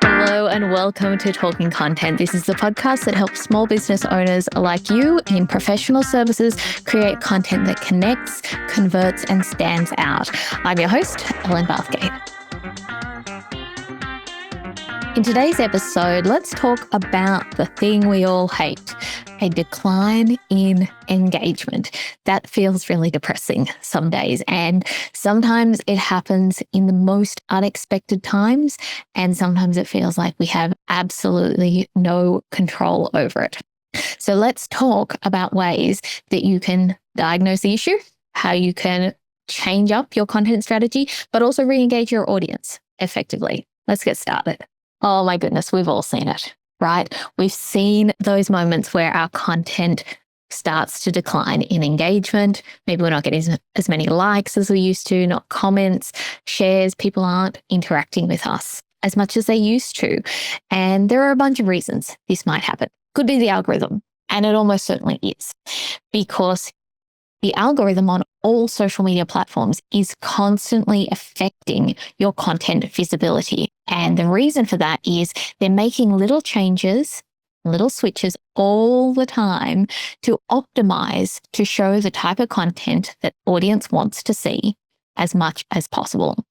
Hello and welcome to Talking Content. This is the podcast that helps small business owners like you in professional services create content that connects, converts, and stands out. I'm your host, Ellen Bathgate. In today's episode, let's talk about the thing we all hate, a decline in engagement. That feels really depressing some days, and sometimes it happens in the most unexpected times, and sometimes it feels like we have absolutely no control over it. So let's talk about ways that you can diagnose the issue, how you can change up your content strategy, but also re-engage your audience effectively. Let's get started. Oh my goodness, we've all seen it, right? We've seen those moments where our content starts to decline in engagement. Maybe we're not getting as many likes as we used to, not comments, shares. People aren't interacting with us as much as they used to. And there are a bunch of reasons this might happen. Could be the algorithm, and it almost certainly is, because the algorithm on all social media platforms is constantly affecting your content visibility. And the reason for that is they're making little changes, little switches all the time to optimize to show the type of content that audience wants to see as much as possible.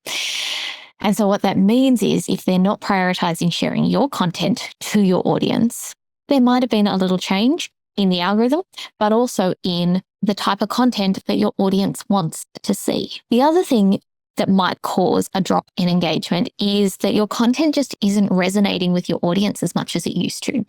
And so what that means is if they're not prioritizing sharing your content to your audience, there might have been a little change in the algorithm, but also in the type of content that your audience wants to see. The other thing that might cause a drop in engagement is that your content just isn't resonating with your audience as much as it used to.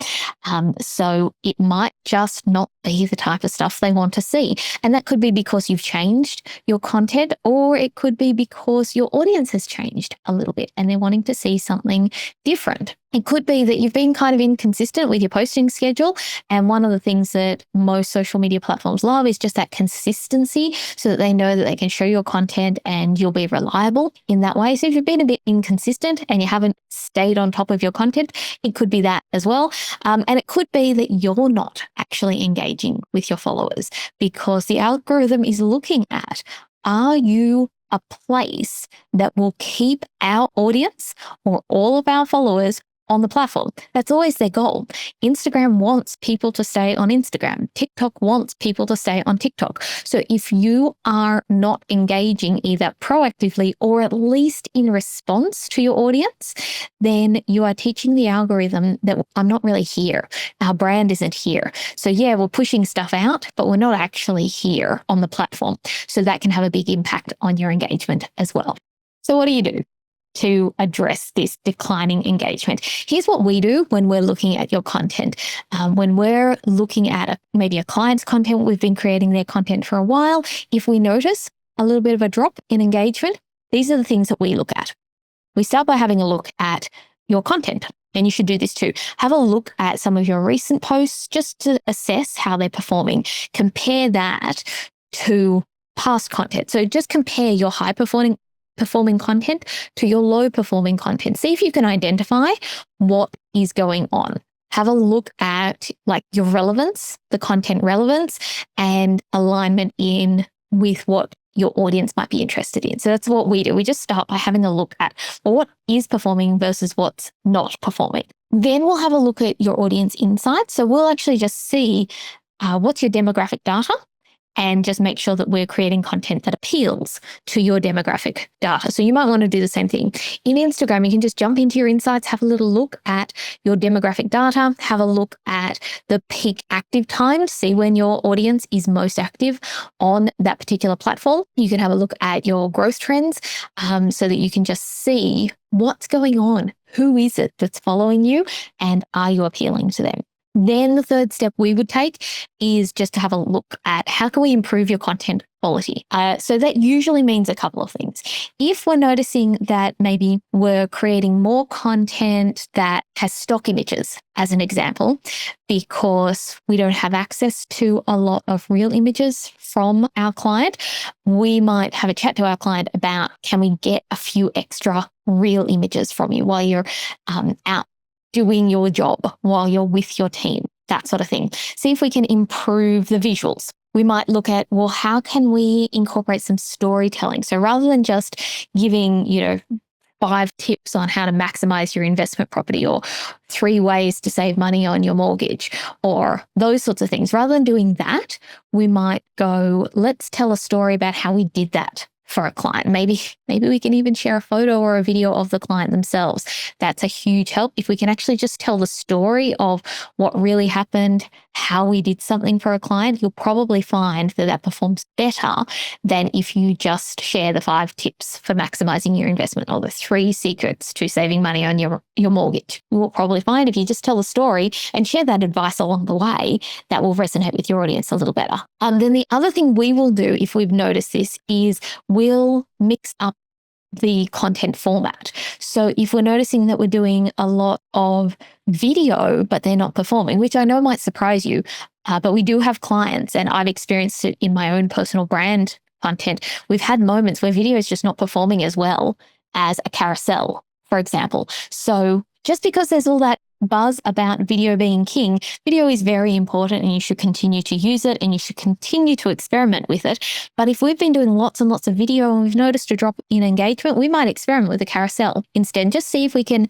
So it might just not be the type of stuff they want to see. And that could be because you've changed your content, or it could be because your audience has changed a little bit and they're wanting to see something different. It could be that you've been kind of inconsistent with your posting schedule. And one of the things that most social media platforms love is just that consistency, so that they know that they can show your content and you'll be reliable in that way. So if you've been a bit inconsistent and you haven't stayed on top of your content, it could be that as well. And it could be that you're not actually engaging with your followers, because the algorithm is looking at, are you a place that will keep our audience or all of our followers on the platform? That's always their goal. Instagram wants people to stay on Instagram. TikTok wants people to stay on TikTok. So if you are not engaging either proactively or at least in response to your audience, then you are teaching the algorithm that I'm not really here. Our brand isn't here. So yeah, we're pushing stuff out, but we're not actually here on the platform. So that can have a big impact on your engagement as well. So what do you do to address this declining engagement? Here's what we do when we're looking at your content. When we're looking at maybe a client's content, we've been creating their content for a while. If we notice a little bit of a drop in engagement, these are the things that we look at. We start by having a look at your content, and you should do this too. Have a look at some of your recent posts just to assess how they're performing. Compare that to past content. So just compare your high performing content to your low performing content. See if you can identify what is going on. Have a look at your relevance, the content relevance, and alignment in with what your audience might be interested in. So that's what we do. We just start by having a look at what is performing versus what's not performing. Then we'll have a look at your audience insights. So we'll actually just see what's your demographic data, and just make sure that we're creating content that appeals to your demographic data. So you might want to do the same thing. In Instagram, you can just jump into your insights, have a little look at your demographic data, have a look at the peak active time, see when your audience is most active on that particular platform. You can have a look at your growth trends so that you can just see what's going on. Who is it that's following you, and are you appealing to them? Then the third step we would take is just to have a look at how can we improve your content quality. So that usually means a couple of things. If we're noticing that maybe we're creating more content that has stock images, as an example, because we don't have access to a lot of real images from our client, we might have a chat to our client about, can we get a few extra real images from you while you're out doing your job, while you're with your team, that sort of thing. See if we can improve the visuals we might look at, well, how can we incorporate some storytelling? So rather than just giving, 5 tips on how to maximize your investment property, or 3 ways to save money on your mortgage, or those sorts of things, rather than doing that, we might go, let's tell a story about how we did that for a client. Maybe we can even share a photo or a video of the client themselves. That's a huge help. If we can actually just tell the story of what really happened, how we did something for a client, you'll probably find that performs better than if you just share the 5 tips for maximizing your investment, or the 3 secrets to saving money on your mortgage. You will probably find if you just tell the story and share that advice along the way, that will resonate with your audience a little better. Then the other thing we will do, if we've noticed this, is we'll mix up the content format. So if we're noticing that we're doing a lot of video, but they're not performing, which I know might surprise you, but we do have clients, and I've experienced it in my own personal brand content. We've had moments where video is just not performing as well as a carousel, for example. So just because there's all that buzz about video being king, video is very important, and you should continue to use it, and you should continue to experiment with it. But if we've been doing lots and lots of video and we've noticed a drop in engagement, we might experiment with a carousel instead. Just see if we can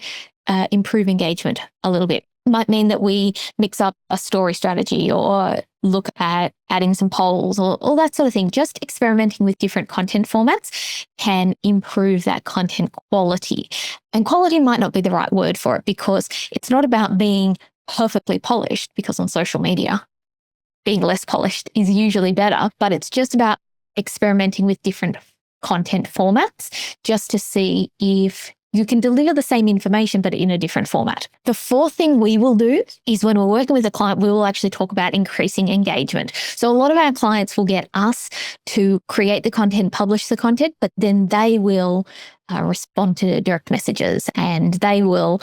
improve engagement a little bit. Might mean that we mix up a story strategy, or look at adding some polls, or all that sort of thing. Just experimenting with different content formats can improve that content quality. And quality might not be the right word for it, because it's not about being perfectly polished, because on social media, being less polished is usually better, but it's just about experimenting with different content formats just to see if you can deliver the same information, but in a different format. The 4th thing we will do is, when we're working with a client, we will actually talk about increasing engagement. So a lot of our clients will get us to create the content, publish the content, but then they will respond to direct messages, and they will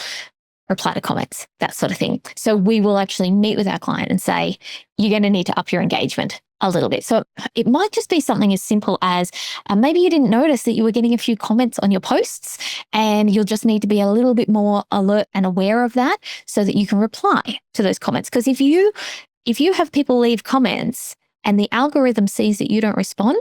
reply to comments, that sort of thing. So we will actually meet with our client and say, you're going to need to up your engagement a little bit. So it might just be something as simple as maybe you didn't notice that you were getting a few comments on your posts, and you'll just need to be a little bit more alert and aware of that, so that you can reply to those comments. Because if you have people leave comments and the algorithm sees that you don't respond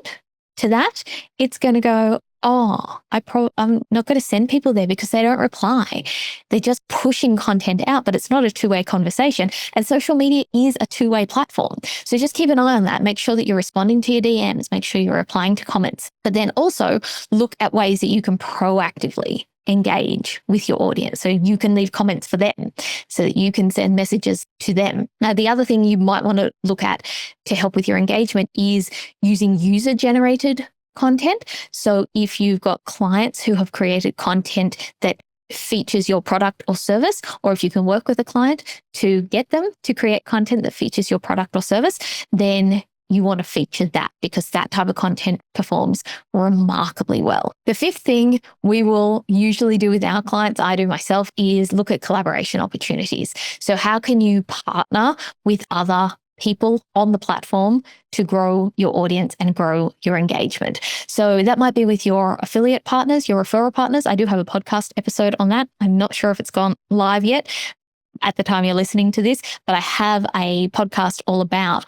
to that, it's going to go, oh, I'm not going to send people there because they don't reply. They're just pushing content out, but it's not a 2-way conversation. And social media is a 2-way platform. So just keep an eye on that. Make sure that you're responding to your DMs. Make sure you're replying to comments. But then also look at ways that you can proactively engage with your audience. So you can leave comments for them, so that you can send messages to them. Now, the other thing you might want to look at to help with your engagement is using user-generated content. So if you've got clients who have created content that features your product or service, or if you can work with a client to get them to create content that features your product or service, then you want to feature that, because that type of content performs remarkably well. The 5th thing we will usually do with our clients, I do myself, is look at collaboration opportunities. So how can you partner with other people on the platform to grow your audience and grow your engagement? So that might be with your affiliate partners, your referral partners. I do have a podcast episode on that. I'm not sure if it's gone live yet at the time you're listening to this, but I have a podcast all about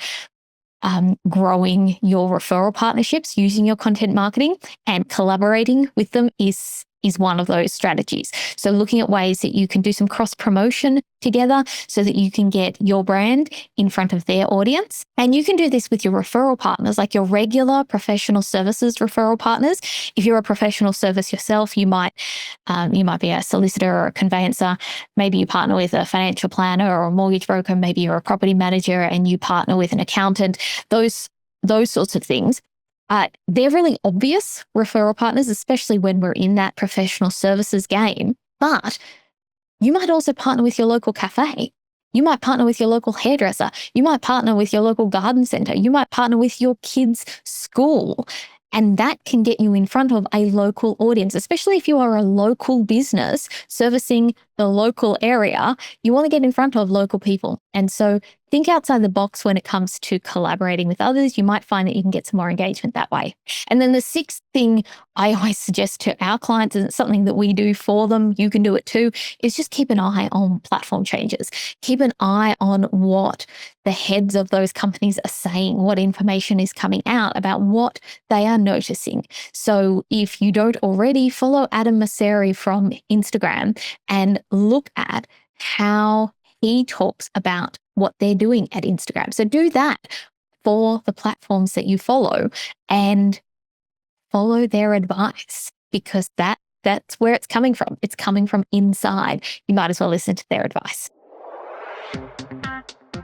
growing your referral partnerships using your content marketing, and collaborating with them is one of those strategies. So looking at ways that you can do some cross promotion together, so that you can get your brand in front of their audience. And you can do this with your referral partners, like your regular professional services referral partners. If you're a professional service yourself, you might be a solicitor or a conveyancer. Maybe you partner with a financial planner or a mortgage broker. Maybe you're a property manager and you partner with an accountant. Those sorts of things. They're really obvious referral partners, especially when we're in that professional services game. But you might also partner with your local cafe. You might partner with your local hairdresser. You might partner with your local garden center. You might partner with your kids' school. And that can get you in front of a local audience, especially if you are a local business servicing the local area. You want to get in front of local people. And so think outside the box when it comes to collaborating with others. You might find that you can get some more engagement that way. And then the sixth thing I always suggest to our clients, and it's something that we do for them, you can do it too, is just keep an eye on platform changes. Keep an eye on what the heads of those companies are saying, what information is coming out about what they are noticing. So if you don't already, follow Adam Mosseri from Instagram and look at how he talks about what they're doing at Instagram. So do that for the platforms that you follow and follow their advice, because that's where it's coming from. It's coming from inside. You might as well listen to their advice.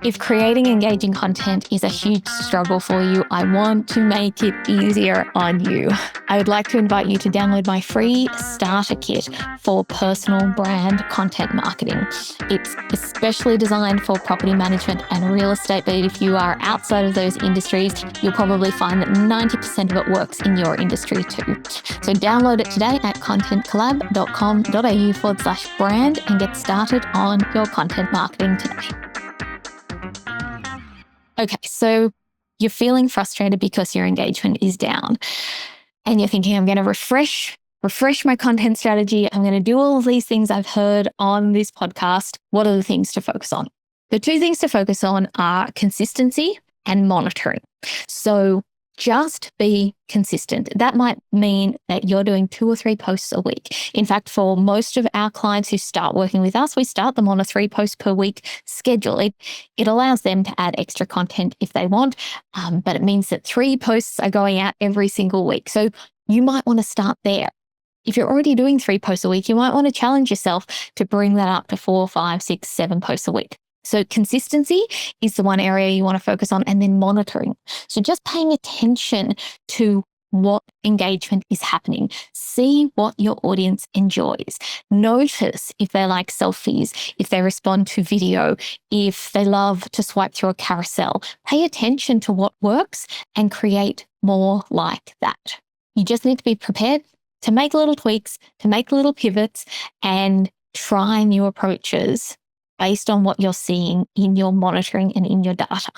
If creating engaging content is a huge struggle for you, I want to make it easier on you. I would like to invite you to download my free starter kit for personal brand content marketing. It's especially designed for property management and real estate, but if you are outside of those industries, you'll probably find that 90% of it works in your industry too. So download it today at contentcollab.com.au/brand and get started on your content marketing today. Okay, so you're feeling frustrated because your engagement is down and you're thinking, I'm going to refresh my content strategy. I'm going to do all of these things I've heard on this podcast. What are the things to focus on? The two things to focus on are consistency and monitoring. So just be consistent. That might mean that you're doing 2 or 3 posts a week. In fact, for most of our clients who start working with us, we start them on a 3 posts per week schedule. It allows them to add extra content if they want, but it means that 3 posts are going out every single week. So you might want to start there. If you're already doing 3 posts a week, you might want to challenge yourself to bring that up to 4, 5, 6, 7 posts a week. So consistency is the one area you want to focus on, and then monitoring. So just paying attention to what engagement is happening. See what your audience enjoys. Notice if they like selfies, if they respond to video, if they love to swipe through a carousel. Pay attention to what works and create more like that. You just need to be prepared to make little tweaks, to make little pivots, and try new approaches based on what you're seeing in your monitoring and in your data.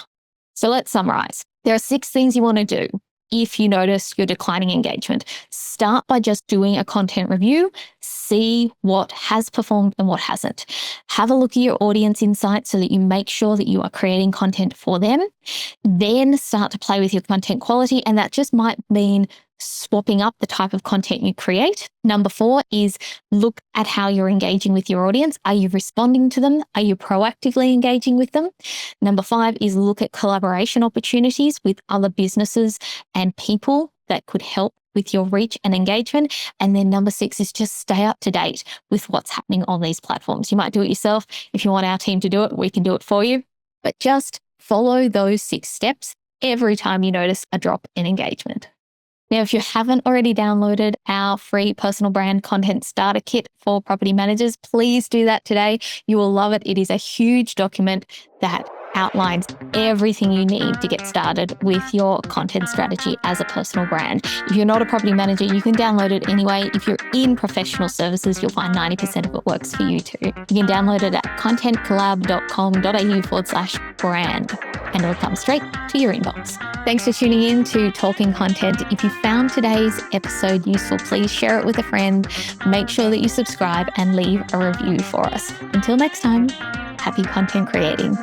So let's summarize. There are 6 things you want to do if you notice you're declining engagement. Start by just doing a content review. See what has performed and what hasn't. Have a look at your audience insights so that you make sure that you are creating content for them. Then start to play with your content quality, and that just might mean swapping up the type of content you create. Number 4 is look at how you're engaging with your audience. Are you responding to them? Are you proactively engaging with them? Number 5 is look at collaboration opportunities with other businesses and people that could help with your reach and engagement. And then number 6 is just stay up to date with what's happening on these platforms. You might do it yourself. If you want our team to do it, we can do it for you. But just follow those 6 steps every time you notice a drop in engagement. Now, if you haven't already downloaded our free personal brand content starter kit for property managers, please do that today. You will love it. It is a huge document that outlines everything you need to get started with your content strategy as a personal brand. If you're not a property manager, you can download it anyway. If you're in professional services, you'll find 90% of it works for you too. You can download it at contentcollab.com.au/brand. And it'll come straight to your inbox. Thanks for tuning in to Talking Content. If you found today's episode useful, please share it with a friend. Make sure that you subscribe and leave a review for us. Until next time, happy content creating.